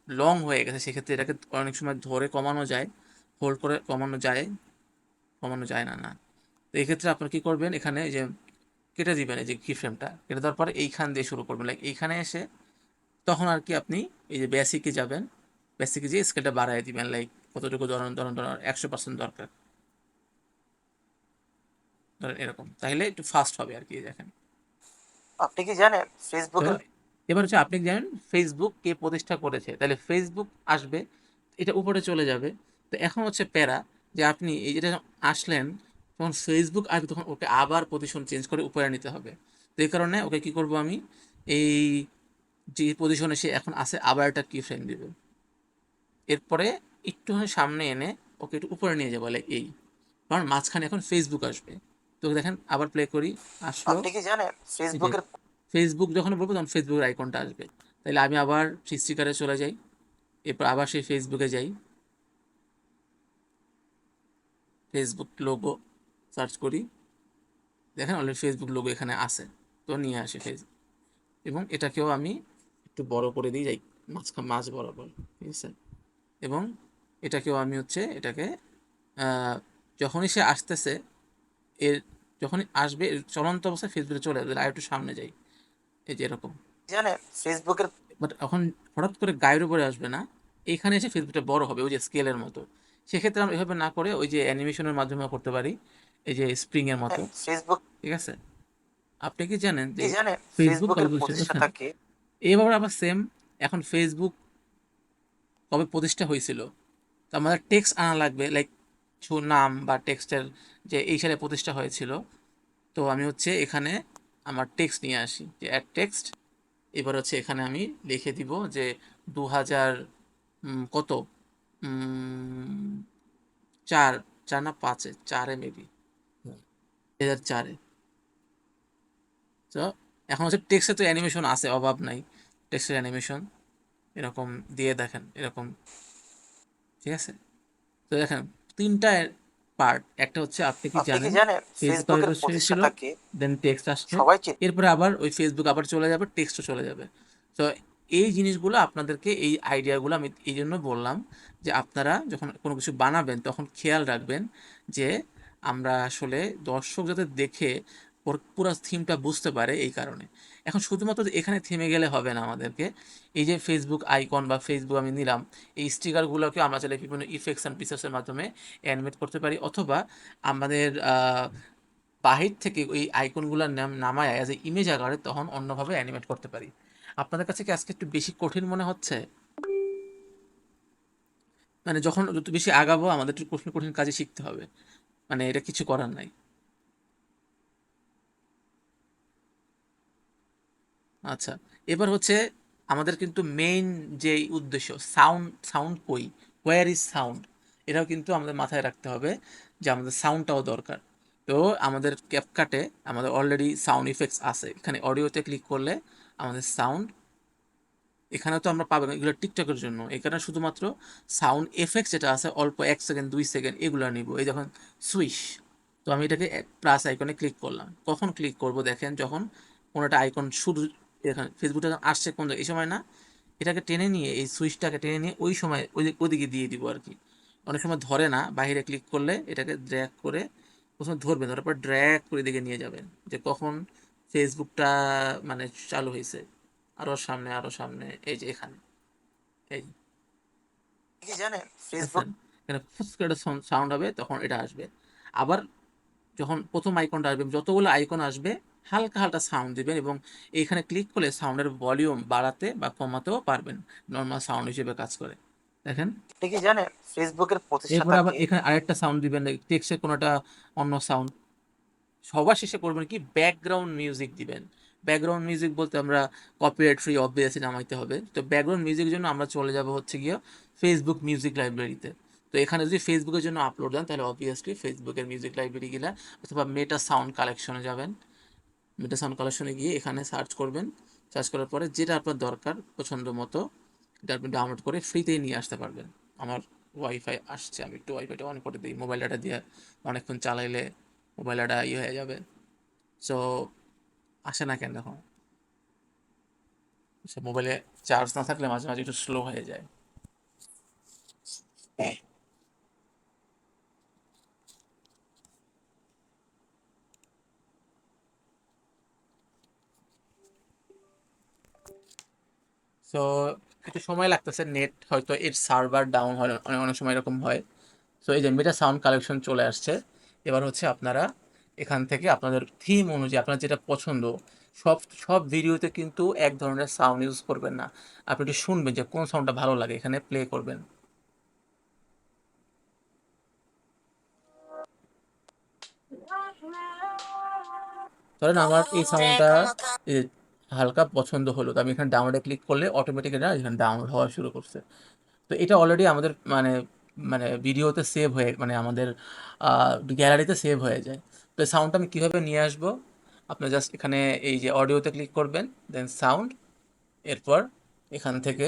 লং হয়ে গেছে, সেক্ষেত্রে এটাকে অনেক সময় ধরে কমানো যায়, হোল্ড করে কমানো যায়, কমানো যায় না, না। তো এক্ষেত্রে আপনার কি করবেন, এখানে এই যে কেটে দিবেন, এই যে কি ফ্রেমটা কেটে দেওয়ার পরে এইখান দিয়ে শুরু করবেন, লাইক এইখানে এসে তখন আর কি আপনি এই যে বেসিকে যাবেন, বেসিকে যে স্কেলটা বাড়াই দিবেন, লাইক কতটুকু ধরুন ধরুন ধরুন 100% দরকার, ধরেন এরকম, তাহলে একটু ফাস্ট হবে আর কি, দেখেন। আপনি কি জানেন তো ফেসবুকের? এবার হচ্ছে আপনি জানেন ফেসবুক কে প্রতিষ্ঠা করেছে, তাহলে ফেসবুক আসবে, এটা উপরে চলে যাবে। তো এখন হচ্ছে প্যারা যে আপনি এই যেটা আসলেন, তখন ফেসবুক আসবে, তখন ওকে আবার পজিশন চেঞ্জ করে উপরে নিতে হবে। তো এই কারণে ওকে কি করব আমি, এই যে পজিশনে সে এখন আছে আবার একটা কি ফ্রেম দিব, এরপরে একটুখানি সামনে এনে ওকে একটু উপরে নিয়ে যাবো, লাইক এই, কারণ মাঝখানে এখন ফেসবুক আসবে। তো দেখেন আবার প্লে করি, আসলো, আপনি কি জানেন এই যে ফেসবুকের? ফেসবুক যখন বলবো তখন ফেসবুকের আইকনটা আসবে। তাহলে আমি আবার সেই স্টিকারে চলে যাই, এরপর আবার সেই ফেসবুকে যাই, ফেসবুক লোগো সার্চ করি, দেখেন অলরেডি ফেসবুক লোগো এখানে আছে। তো নিয়ে আসি ফেসবুক, এবং এটাকেও আমি একটু বড় করে দিই, যাই মাঝ বরাবর, ঠিক আছে। এবং এটাকেও আমি হচ্ছে এটাকে যখনই সে আসতেছে, এর যখনই আসবে এর চলন্ত অবস্থায় ফেসবুকে চলে যাবে, আর একটু সামনে যাই, এই যে এরকম। জানেন ফেসবুকের বাট এখন হঠাৎ করে গায়ের উপরে আসবে না, এইখানে এসে ফেসবুকটা বড় হবে ওই যে স্কেলের মতো। সেক্ষেত্রে আমরা এভাবে না করে ওই যে অ্যানিমেশনের মাধ্যমে করতে পারি, এই যে স্প্রিং এর মতো, ফেসবুক ঠিক আছে। আপনি কি জানেন যে কি জানেন ফেসবুক কবে ফেসবুকের প্রতিষ্ঠা করছেন? প্রতিষ্ঠাতা কে? এইভাবে আবার সেম, এখন ফেসবুক কবে প্রতিষ্ঠা হয়েছিল, তো আমাদের টেক্সট আনা লাগবে, লাইক কিছু নাম বা টেক্সটের, যে এই সালে প্রতিষ্ঠা হয়েছিল। তো আমি হচ্ছে এখানে আমার টেক্সট নিয়ে আসি, যে অ্যাড টেক্সট। এবার হচ্ছে এখানে আমি লিখে দিব যে 2000 কত, 4, 4 না 5-এ, 4-এ মেবি, 2004-এ। তো এখন হচ্ছে টেক্সটে তো অ্যানিমেশন আছে, অভাব নাই টেক্সটের অ্যানিমেশন, এরকম দিয়ে দেখেন এরকম, ঠিক আছে। তো দেখেন 3টা পার্ট, একটা হচ্ছে আপনি কি আপনি কি জানেন, জানেন ফেসবুক কবে ফেসবুকের প্রতিষ্ঠা হয়েছিল, প্রতিষ্ঠাতা কে? দেন টেক্সট আসছে, সবাই চেনে। এরপরে আবার ওই ফেসবুক আবার চলে যাবে, টেক্সটও চলে যাবে। তো এই জিনিসগুলো আপনাদেরকে, এই আইডিয়াগুলো আমি এই জন্য বললাম যে আপনারা যখন কোনো কিছু বানাবেন তখন খেয়াল রাখবেন যে আমরা আসলে দর্শক যাতে দেখে ওর পুরো থিমটা বুঝতে পারে, এই কারণে। এখন শুধুমাত্র যে এখানে থেমে গেলে হবে না আমাদেরকে, এই যে ফেসবুক আইকন বা ফেসবুক আমি নিলাম, এই স্টিকারগুলোকে আমরা চাইলে বিভিন্ন ইফেক্টস অ্যান্ড পিকচার্সের মাধ্যমে অ্যানিমেট করতে পারি, অথবা আমাদের বাহির থেকে ওই আইকনগুলোর নাম নামায় অ্যাজ এ ইমেজ আকারে তখন অন্যভাবে অ্যানিমেট করতে পারি। আপনাদের কাছে কি আজকে একটু বেশি কঠিন মনে হচ্ছে? মানে যখন যত বেশি আগাবো আমাদের একটু কঠিন কঠিন কাজে শিখতে হবে, মানে এটা কিছু করার নাই। আচ্ছা, এবার হচ্ছে আমাদের কিন্তু মেইন যে উদ্দেশ্য, সাউন্ড, সাউন্ড কই, হোয়ার ইজ সাউন্ড, এটাও কিন্তু আমাদের মাথায় রাখতে হবে যে আমাদের সাউন্ডটাও দরকার। তো আমাদের ক্যাপকাটে আমাদের অলরেডি সাউন্ড ইফেক্টস আছে, এখানে অডিওতে ক্লিক করলে আমাদের সাউন্ড, এখানে তো আমরা পাবো না, এগুলো টিকটকের জন্য, এখানে শুধুমাত্র সাউন্ড এফেক্টস যেটা আছে অল্প 1 সেকেন্ড 2 সেকেন্ড এগুলো নিব, এই যখন সুইশ। তো আমি এটাকে প্লাস আইকনে ক্লিক করলাম, কখন ক্লিক করব দেখেন, যখন কোনো একটা আইকন শুধু এখানে ফেসবুকটা যখন আসছে কোন জায়গায়, এই সময় না, এটাকে টেনে নিয়ে এই সুইচটাকে টেনে নিয়ে ওই সময় ওদিকে দিয়ে দিব আর কি। অনেক সময় ধরে না, বাইরে ক্লিক করলে এটাকে ড্র্যাগ করে, প্রথমে ধরবেন, ধরার পর ড্র্যাগ করে দিকে নিয়ে যাবেন, যে কখন ফেসবুকটা মানে চালু হয়েছে, আরো সামনে আরো সামনে, এই যে এখানে, এই কি জানেন ফেসবুক দেখছেন, এখানে ফুস করে সাউন্ড হবে, তখন এটা আসবে। আবার যখন প্রথম আইকনটা আসবে, যতগুলো আইকন আসবে হালকা হালকা সাউন্ড দিবেন, এবং এইখানে ক্লিক করলে সাউন্ডের ভলিউম বাড়াতে বা কমাতেও পারবেন, নর্মাল সাউন্ড হিসেবে কাজ করে, দেখেন। আপনি কি জানেন ফেসবুকের এরপরে প্রতিষ্ঠাতা আবার কে? এখানে আরেকটা সাউন্ড দিবেন, টেক্সটের কোনো একটা অন্য সাউন্ড। সবার শেষে করবেন কি, ব্যাকগ্রাউন্ড মিউজিক দিবেন। ব্যাকগ্রাউন্ড মিউজিক বলতে আমরা কপিরাইট ফ্রি অবভিয়াসলি নামাইতে হবে, তো ব্যাকগ্রাউন্ড মিউজিকের জন্য আমরা চলে যাব হচ্ছে গিয়ে ফেসবুক মিউজিক লাইব্রেরিতে। তো এখানে যদি ফেসবুকের জন্য আপলোড দেন তাহলে অবভিয়াসলি ফেসবুকের মিউজিক লাইব্রেরি গেলে, অথবা মেটা সাউন্ড কালেকশনে যাবেন, মেটা সাউন্ড কালেকশনে গিয়ে এখানে সার্চ করবেন, সার্চ করার পরে যেটা আপনার দরকার পছন্দ মতো এটা আপনি ডাউনলোড করে ফ্রিতেই নিয়ে আসতে পারবেন। আমার ওয়াইফাই আসছে, আমি একটু ওয়াইফাইটা অন করে দিই, মোবাইল ডাটা দিয়ে অনেকক্ষণ চালাইলে মোবাইল ডাটা ইয়ে হয়ে যাবে। সো আসে না কেন দেখো, সে মোবাইলে চার্জ না থাকলে মাঝে মাঝে একটু স্লো হয়ে যায়। সো একটু সময় লাগতেছে, নেট হয়তো এর সার্ভার ডাউন হয়, অনেক অনেক সময় এরকম হয়। সো এই যে মেটা সাউন্ড কালেকশন চলে আসছে। এবার হচ্ছে আপনারা এখান থেকে আপনাদের থিম অনুযায়ী আপনার যেটা পছন্দ, সব সব ভিডিওতে কিন্তু এক ধরনের সাউন্ড ইউজ করবেন না, আপনি একটু শুনবেন যে কোন সাউন্ডটা ভালো লাগে, এখানে প্লে করবেন। ধরেন আমার এই সাউন্ডটা হালকা পছন্দ হলো, তো আমি এখানে ডাউনলোডে ক্লিক করলে অটোমেটিক এটা এখানে ডাউনলোড হওয়া শুরু করছে। তো এটা অলরেডি আমাদের মানে মানে ভিডিওতে সেভ হয়ে, মানে আমাদের গ্যালারিতে সেভ হয়ে যায়। তো এই সাউন্ডটা আমি কীভাবে নিয়ে আসবো, আপনি জাস্ট এখানে এই যে অডিওতে ক্লিক করবেন, দেন সাউন্ড, এরপর এখান থেকে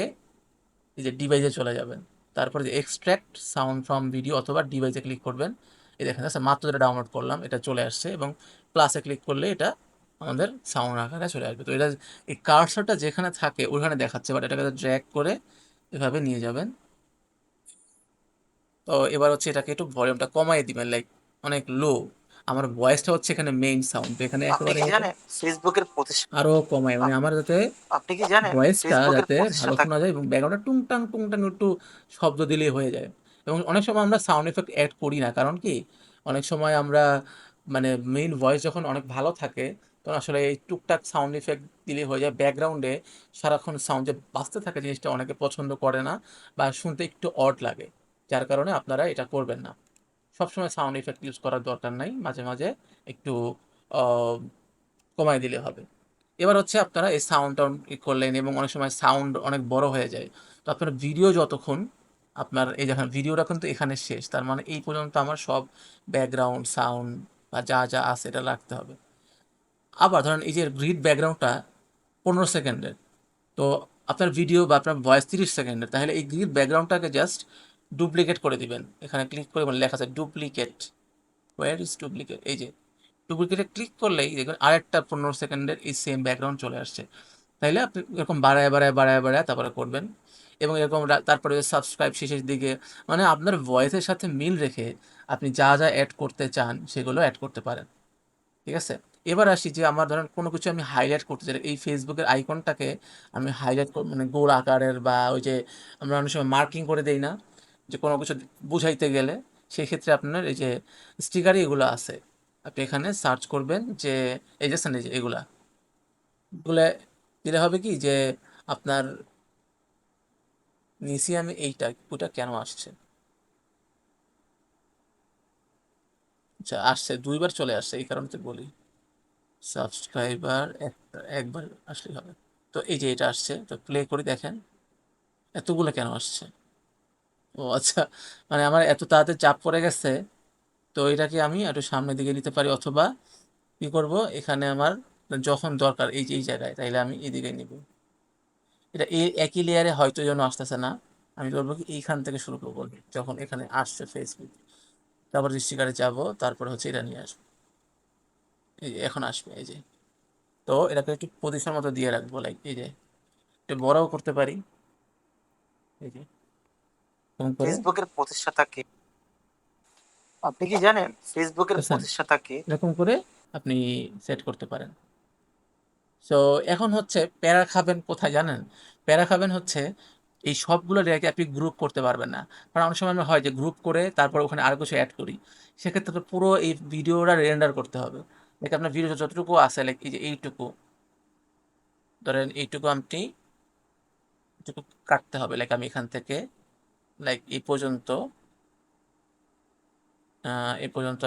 এই যে ডিভাইসে চলে যাবেন, তারপর যে এক্সট্র্যাক্ট সাউন্ড ফ্রম ভিডিও অথবা ডিভাইসে ক্লিক করবেন, এই দেখেন আচ্ছা মাত্র যেটা ডাউনলোড করলাম এটা চলে আসছে এবং প্লাসে ক্লিক করলে এটা আমাদের সাউন্ড আকারে চলে আসবে। তো এটা এই কার্সরটা যেখানে থাকে ওখানে দেখাচ্ছে, বাট এটাকে ড্র্যাগ করে এভাবে নিয়ে যাবেন। তো এবার হচ্ছে এটাকে একটু ভলিউমটা কমাই দিবেন, লাইক অনেক লো। আমার ভয়েসটা হচ্ছে এখানে মেইন সাউন্ড, তো এখানে আপনি একেবারে কি জানেন ফেসবুকের প্রতিষ্ঠা আরো কমাই, মানে আপ- আমার যাতে আপনি কি জানেন ভয়েসটা ফেসবুকের যাতে ভালো প্রতিষ্ঠাতা শোনা যায় এবং ব্যাকগ্রাউন্ডে টুংটাং টুংটাং একটু শব্দ দিলেই হয়ে যায়। এবং অনেক সময় আমরা সাউন্ড এফেক্ট অ্যাড করি না, কারণ কি অনেক সময় আমরা মানে মেইন ভয়েস যখন অনেক ভালো থাকে তখন আসলে এই টুকটাক সাউন্ড ইফেক্ট দিলেই হয়ে যায়। ব্যাকগ্রাউন্ডে সারাক্ষণ সাউন্ড যে বাজতে থাকে জিনিসটা অনেকে পছন্দ করে না বা শুনতে একটু অড লাগে, যার কারণে আপনারা এটা করবেন না। সবসময় সাউন্ড ইফেক্ট ইউজ করার দরকার নাই, মাঝে মাঝে একটু আহ, কমায় দিলে হবে। এবার হচ্ছে আপনারা এই সাউন্ড টাউন্ড করলেন এবং অনেক সময় সাউন্ড অনেক বড় হয়ে যায়। তো আপনার ভিডিও যতক্ষণ আপনার এই দেখেন ভিডিওটা কিন্তু এখানে শেষ, তার মানে এই পর্যন্ত আমার সব ব্যাকগ্রাউন্ড সাউন্ড বা যা যা আছে এটা রাখতে হবে। আবার ধরেন এই যে গ্রিড ব্যাকগ্রাউন্ডটা 15 সেকেন্ডের, তো আপনার ভিডিও বা আপনার ভয়েস 30 সেকেন্ডের, তাহলে এই গ্রিড ব্যাকগ্রাউন্ডটাকে জাস্ট ডুপ্লিকেট করে দিবেন। এখানে ক্লিক করে লেখা আছে ডুপ্লিকেট, ওয়্যার ইজ ডুপ্লিকেট, এই যে ডুপ্লিকেটে ক্লিক করলেই দেখবেন আরেকটা 15 সেকেন্ডের এই সেম ব্যাকগ্রাউন্ড চলে আসছে। তাইলে আপনি এরকম বাড়ায় বাড়ায় বাড়ায় বাড়ায় তারপরে করবেন। এবং এরকম তারপরে সাবস্ক্রাইব শেষের দিকে, মানে আপনার ভয়েসের সাথে মিল রেখে আপনি যা যা অ্যাড করতে চান সেগুলো অ্যাড করতে পারেন। ঠিক আছে? এবার আসি যে আমার ধরেন কোনো কিছু আমি হাইলাইট করতে চাই, এই ফেসবুকের আইকনটাকে আমি হাইলাইট মানে গোল আকারের বা ওই যে আমরা অনেক সময় মার্কিং করে দেই না, যে কোনো কিছু বুঝাইতে গেলে, সেই ক্ষেত্রে আপনার এই যে স্টিকারই এগুলো আছে, আপনি এখানে সার্চ করবেন যে এই যে এই যে এগুলা এগুলো দিলে হবে কি যে আপনার নিচে আমি এইটা ওটা কেন আসছে, আচ্ছা আসছে দুইবার চলে আসছে এই কারণে তো বলি সাবস্ক্রাইবার একবার আসলেই হবে। তো এই যে এটা আসছে, তো প্লে করে দেখেন এতগুলো কেন আসছে। ও আচ্ছা, মানে আমার এত তাড়াতাড়ি চাপ পড়ে গেছে। তো এটাকে আমি একটু সামনের দিকে নিতে পারি, অথবা কি করব, এখানে আমার যখন দরকার এই যে এই জায়গায়, তাইলে আমি এদিকে নিব। এটা এই একই লেয়ারে হয়তো যেন আসতেছে না, আমি করবো কি এইখান থেকে শুরু করবো, যখন এখানে আসছে ফেসবুক, তারপর স্টিকারে যাব, তারপরে হচ্ছে এটা নিয়ে আসবো। এই যে এখন আসবে এই যে, তো এটাকে একটু পজিশন মতো দিয়ে রাখবো, লাইক এই যে একটু বড়ও করতে পারি, এই যে এরকম করে। ফেসবুকের প্রতিষ্ঠাতা কে? আপনি কি জানেন ফেসবুকের বুঝছেন? প্রতিষ্ঠাতা কে? এরকম করে আপনি সেট করতে পারেন। সো এখন হচ্ছে প্যারা খাবেন কোথায় জানেন? প্যারা খাবেন হচ্ছে এই সবগুলো রেখে আপনি গ্রুপ করতে পারবেন না। কারণ অনেক সময় হয় যে গ্রুপ করে তারপর ওখানে আরো কিছু অ্যাড করি। সেক্ষেত্রে তো পুরো এই ভিডিওটা রেন্ডার করতে হবে। লাইক আপনার ভিডিও যতটুকু আছে, লাইক এই যে এইটুকু, ধরেন এইটুকু আপনি এইটুকু কাটতে হবে। লাইক আমি এখান থেকে লাইক এই পর্যন্ত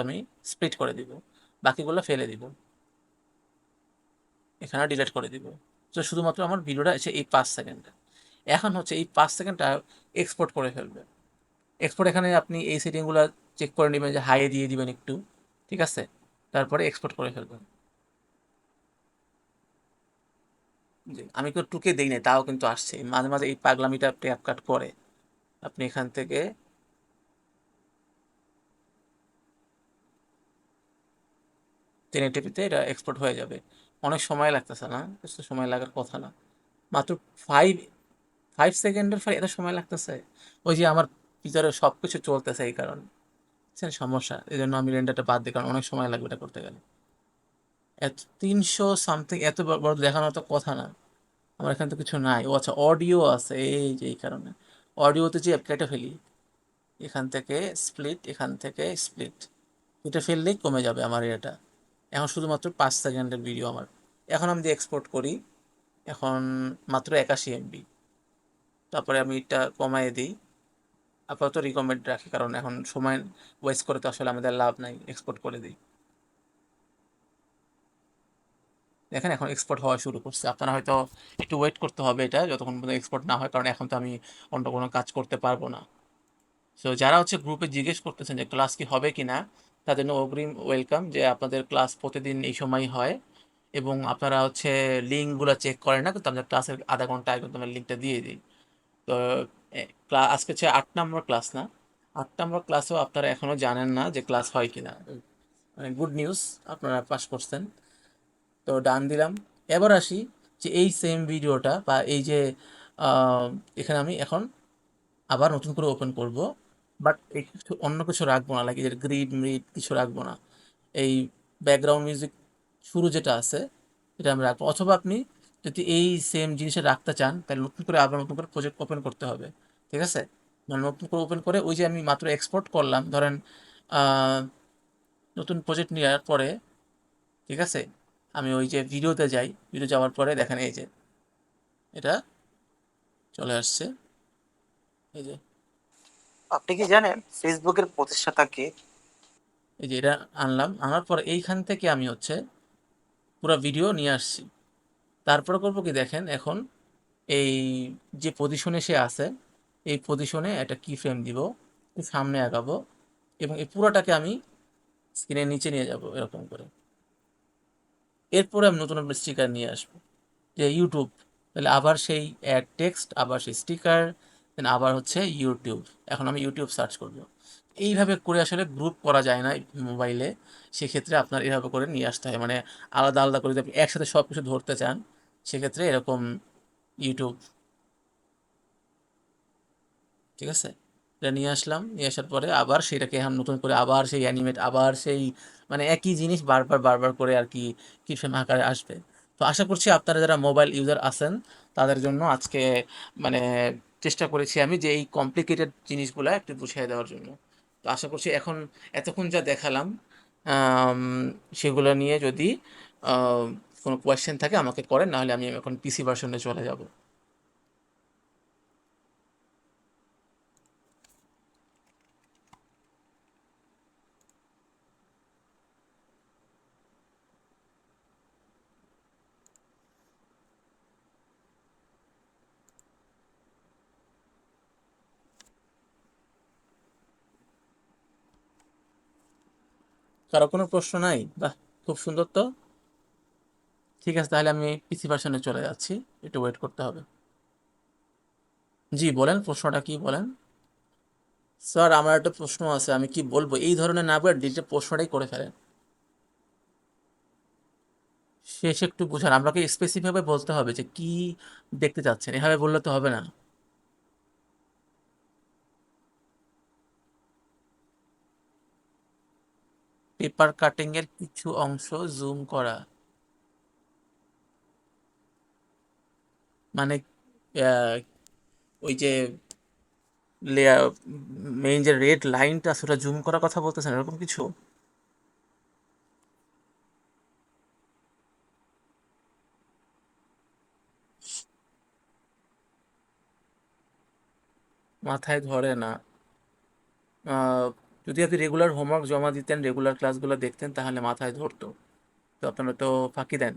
আমি স্প্লিট করে দিব। বাকিগুলো ফেলে দিব। এখানে ডিলিট করে দিব। তো শুধুমাত্র আমার ভিডিওটা আছে এই 5 সেকেন্ড। এখন হচ্ছে এই 5 সেকেন্ডটা এক্সপোর্ট করে ফেলবে। এক্সপোর্ট এখানে আপনি এই সেটিংগুলো চেক করে নেবেন যে হাই দিয়ে দিবেন একটু, ঠিক আছে? তারপরে এক্সপোর্ট করে ফেলবেন। জি, আমি কেউ টুকে দেই নাই, তাও কিন্তু আসছে মাঝে মাঝে এই পাগলামিটা ট্যাপ কাট করে। আপনি এখান থেকে টেনে টেপিতে এটা এক্সপোর্ট হয়ে যাবে। অনেক সময় লাগতেছে না, বেশি তো সময় লাগার কথা না। মাত্র ফাইভ 5 সেকেন্ডের ফলে এত সময় লাগতেছে। ওই যে আমার ভিতরে সব কিছু চলতেছে এই কারণে, বুঝছেন সমস্যা, এই জন্য আমি রেন্ডারটা বাদ দিই, কারণ অনেক সময় লাগবে এটা করতে গেলে। এত 300 সামথিং এত বড় দেখানোর তো কথা না। আমার এখানে তো কিছু নাই। ও আচ্ছা অডিও আছে, এই যে এই কারণে অডিওতে যে কেটে ফেলি, এখান থেকে স্প্লিট, এখান থেকে স্প্লিট, কেটে ফেললেই কমে যাবে আমার এটা। এখন শুধুমাত্র 5 সেকেন্ডের ভিডিও আমার। এখন আমি যদি এক্সপোর্ট করি, এখন মাত্র 81 MB। তারপরে আমি এটা কমায় দিই, আপাতত রিকমেন্ড রাখি, কারণ এখন সময় ওয়েস্ট করে তো আসলে আমাদের লাভ নাই, এক্সপোর্ট করে দিই। দেখেন এখন এক্সপোর্ট হওয়া শুরু করছে। আপনারা হয়তো একটু ওয়েট করতে হবে এটা যতক্ষণ পর্যন্ত এক্সপোর্ট না হয়, কারণ এখন তো আমি অন্য কোনো কাজ করতে পারবো না। সো যারা হচ্ছে গ্রুপে জিজ্ঞেস করতেছেন যে ক্লাস কি হবে কি না, তাদের জন্য অগ্রিম ওয়েলকাম, যে আপনাদের ক্লাস প্রতিদিন এই সময়ই হয়। এবং আপনারা হচ্ছে লিঙ্কগুলো চেক করেন না, কিন্তু আমাদের ক্লাসের আধা ঘন্টা আগে কিন্তু আমরা লিঙ্কটা দিয়ে দিই। তো আজকে হচ্ছে 8 নম্বর ক্লাস না, 8 নম্বর ক্লাসেও আপনারা এখনও জানেন না যে ক্লাস হয় কিনা, মানে গুড নিউজ, আপনারা পাস করছেন। তো ডান দিলাম। এবার আসি যে এই সেম ভিডিওটা বা এই যে আহ, এখানে আমি এখন আবার নতুন করে ওপেন করব, বাট এই কিছু অন্য কিছু রাখবো না, লাগে যে গ্রিড মিড কিছু রাখবো না। এই ব্যাকগ্রাউন্ড মিউজিক শুরু যেটা আছে এটা আমি রাখবো, অথবা আপনি যদি এই সেম জিনিসটা রাখতে চান তাহলে নতুন করে আবার নতুন করে প্রজেক্ট ওপেন করতে হবে, ঠিক আছে? মানে নতুন করে ওপেন করে ওই যে আমি মাত্র এক্সপোর্ট করলাম ধরেন, আহ, নতুন প্রজেক্ট নেওয়ার পরে, ঠিক আছে, আমি ওই যে ভিডিওতে যাই, ভিডিও যাওয়ার পরে দেখেন এই যে এটা চলে আসছে, এই যে আপনি কি জানেন ফেসবুকের প্রতিষ্ঠাতা কে? এই যে এটা আনলাম, আনার পর এইখান থেকে আমি হচ্ছে পুরো ভিডিও নিয়ে আসছি। তারপরে করবো কি দেখেন, এখন এই যে পজিশনে সে আছে এই পজিশনে একটা কি ফ্রেম দিব, একটু সামনে আগাবো এবং এই পুরোটাকে আমি স্ক্রিনের নিচে নিয়ে যাব এরকম করে। এরপরে আমি নতুন একটা স্টিকার নিয়ে আসবো, যে ইউটিউব, তাহলে আবার সেই অ্যাড টেক্সট, আবার সেই স্টিকার, দেন আবার হচ্ছে ইউটিউব। এখন আমি ইউটিউব সার্চ করব। এইভাবে করে আসলে গ্রুপ করা যায় না মোবাইলে, সেক্ষেত্রে আপনার এভাবে করে নিয়ে আসতে হয়, মানে আলাদা আলাদা করে যদি আপনি একসাথে সব কিছু ধরতে চান সেক্ষেত্রে এরকম ইউটিউব, ঠিক আছে? এটা নিয়ে আসলাম, নিয়ে আসার পরে আবার সেটাকে এখন নতুন করে আবার সেই অ্যানিমেট, আবার সেই মানে একই জিনিস বারবার বারবার করে আর কি কিরফ্রেম আকারে আসবে। তো আশা করছি আপনারা যারা মোবাইল ইউজার আছেন তাদের জন্য আজকে মানে চেষ্টা করেছি আমি যে এই কমপ্লিকেটেড জিনিসগুলো একটু বুঝিয়ে দেওয়ার জন্য। তো আশা করছি এখন এতক্ষণ যা দেখালাম আম, সেগুলো নিয়ে যদি আহ, কোনো কোয়েশ্চেন থাকে আমাকে করেন, নাহলে আমি এখন পিসি ভার্সনে চলে যাব। কারো কোনো প্রশ্ন নাই? বাহ, খুব সুন্দর তো। ঠিক আছে, তাহলে আমি পিসি ভার্সনে চলে যাচ্ছি, একটু ওয়েট করতে হবে। জি বলেন, প্রশ্নটা কি বলেন। স্যার আমার একটা প্রশ্ন আছে, আমি কি বলবো এই ধরনের না বলে ডিরেক্ট প্রশ্নটাই করে ফেলেন। শেষ একটু বুঝান, আপনাকে স্পেসিফিকভাবে বলতে হবে যে কি দেখতে চাচ্ছেন, এভাবে বললে তো হবে না। পেপার কাটিং এর কিছু অংশ জুম করা মানে আহ, ওই যে লেয়ার, মেইন যে রেড লাইনটা সেটা জুম করার কথা বলতেছেন এরকম কিছু? মাথায় ধরে না। আহ, যদি আপনি রেগুলার হোমওয়ার্ক জমা দিতেন, রেগুলার ক্লাসগুলো দেখতেন তাহলে মাথায় ধরতো। তো আপনারা তো ফাঁকি দেন।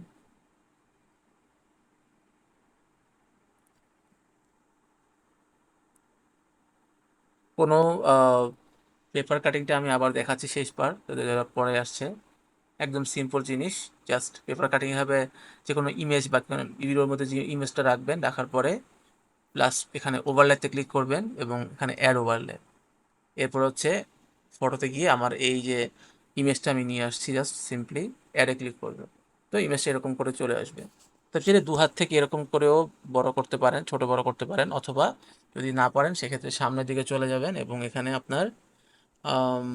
কোনো পেপার কাটিংটা আমি আবার দেখাচ্ছি শেষবার, যাদের যারা পরে আসছে। একদম সিম্পল জিনিস, জাস্ট পেপার কাটিং হবে যে কোনো ইমেজ বা কোনো ভিডিওর মধ্যে যে ইমেজটা রাখবেন, রাখার পরে প্লাস এখানে ওভারলেতে ক্লিক করবেন এবং এখানে অ্যাড ওভারলে। এরপর হচ্ছে ফটোতে গিয়ে আমার এই যে ইমেজটা আমি নিয়ে আসছি জাস্ট সিম্পলি অ্যাডে ক্লিক করবেন, তো ইমেজটা এরকম করে চলে আসবে। তো চাইলে দু হাত থেকে এরকম করেও বড় করতে পারেন, ছোট বড় করতে পারেন, অথবা যদি না পারেন সেক্ষেত্রে সামনের দিকে চলে যাবেন এবং এখানে আপনার আম,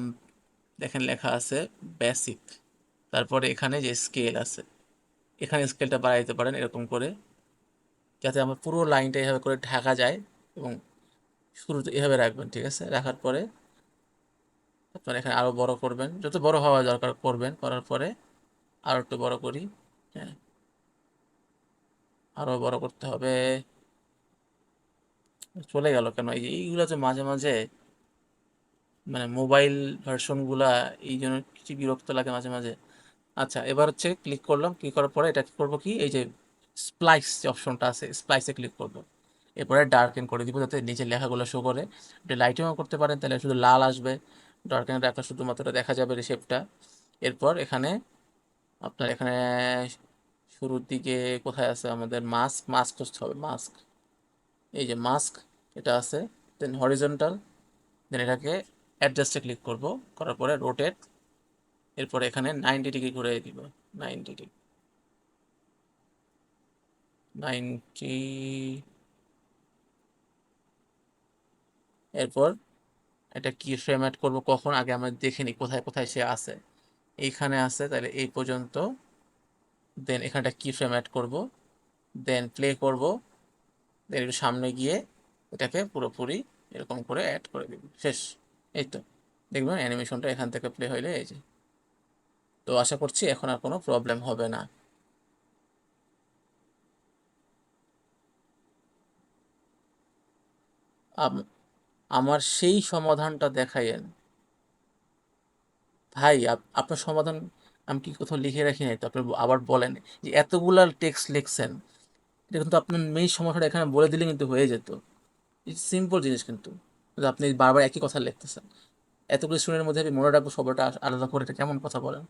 দেখেন লেখা আছে বেসিক, তারপরে এখানে যে স্কেল আছে এখানে স্কেলটা বাড়াই দিতে পারেন এরকম করে, যাতে আমার পুরো লাইনটা এভাবে করে ঢাকা যায়। এবং শুরুতে এভাবে রাখবেন, ঠিক আছে? রাখার পরে আপনার এখানে আরো বড় করবেন, যত বড় হওয়া দরকার করবেন, করার পরে আরো একটু বড় করি। হ্যাঁ, আরো বড় করতে হবে। চলে গেল কেন? এইগুলো যে মাঝে মাঝে মানে মোবাইল ভার্সনগুলা এই জন্য কিছু বিরক্ত লাগে মাঝে মাঝে। আচ্ছা, এবার হচ্ছে ক্লিক করলাম, ক্লিক করার পরে এটা করবো কি, এই যে স্প্লাইস যে অপশনটা আছে স্প্লাইসে ক্লিক করবো। এরপরে ডার্কেন করে দিব যাতে নিচের লেখাগুলো শো করে। এটা লাইটিংও করতে পারেন, তাহলে শুধু লাল আসবে, ডার্কেন রাখা শুধুমাত্র দেখা যাবে শেপটা। এরপর এখানে আপনার এখানে শুরুর দিকে কোথায় আছে আমাদের মাস্ক, মাস্ক খুঁজতে হবে, মাস্ক, এই যে মাস্ক এটা আছে। দেন হরিজন্টাল, দেন এটাকে অ্যাডজাস্টে ক্লিক করব, করার পরে রোটেট, এরপরে এখানে 90 ডিগ্রি ঘুরে দিব, 90 ডিগ্রি, 90। এরপর এটা কি ফ্রেম অ্যাড করবো কখন, আগে আমরা দেখে নিই কোথায় কোথায় সে আছে। এইখানে আছে, তাহলে এই পর্যন্ত। দেন এখানটা কি ফ্রেম অ্যাড করব, দেন প্লে করব, দেন একটু সামনে গিয়ে এটাকে পুরোপুরি এরকম করে অ্যাড করে দিব, শেষ। এই তো, দেখবেন অ্যানিমেশনটা এখান থেকে প্লে হইলে এই যে। তো আশা করছি এখন আর কোনো প্রবলেম হবে না। আমার সেই সমাধানটা দেখাইয়েন ভাই। আপনার সমাধান আমি কি কোথাও লিখে রাখি নাই তো, আপনি আবার বলেন যে এতগুলা টেক্সট লিখছেন, এটা কিন্তু আপনার মেইন সমস্যাটা এখানে বলে দিলে কিন্তু হয়ে যেত। ইটস সিম্পল জিনিস কিন্তু, কিন্তু আপনি বারবার একই কথা লিখতেছেন। এতগুলো স্টুডেন্টের মধ্যে আমি মনে রাখবো সবটা আলাদা করে, এটা কেমন কথা বলেন?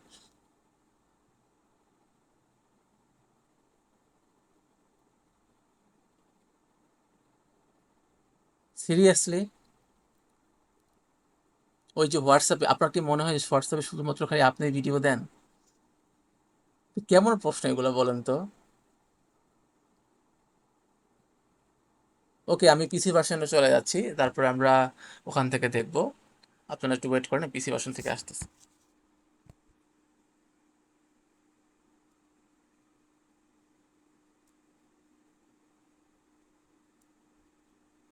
সিরিয়াসলি? ওই যে হোয়াটসঅ্যাপে, আপনার কি মনে হয় হোয়াটসঅ্যাপে শুধুমাত্র খালি আপনি ভিডিও দেন? তো কেমন প্রশ্ন এগুলো বলেন তো? ওকে, আমি পিসি ভার্সনে চলে যাচ্ছি, তারপরে আমরা ওখান থেকে দেখবো। আপনারা একটু ওয়েট করেন, পিসি ভার্সন থেকে আসতেছি।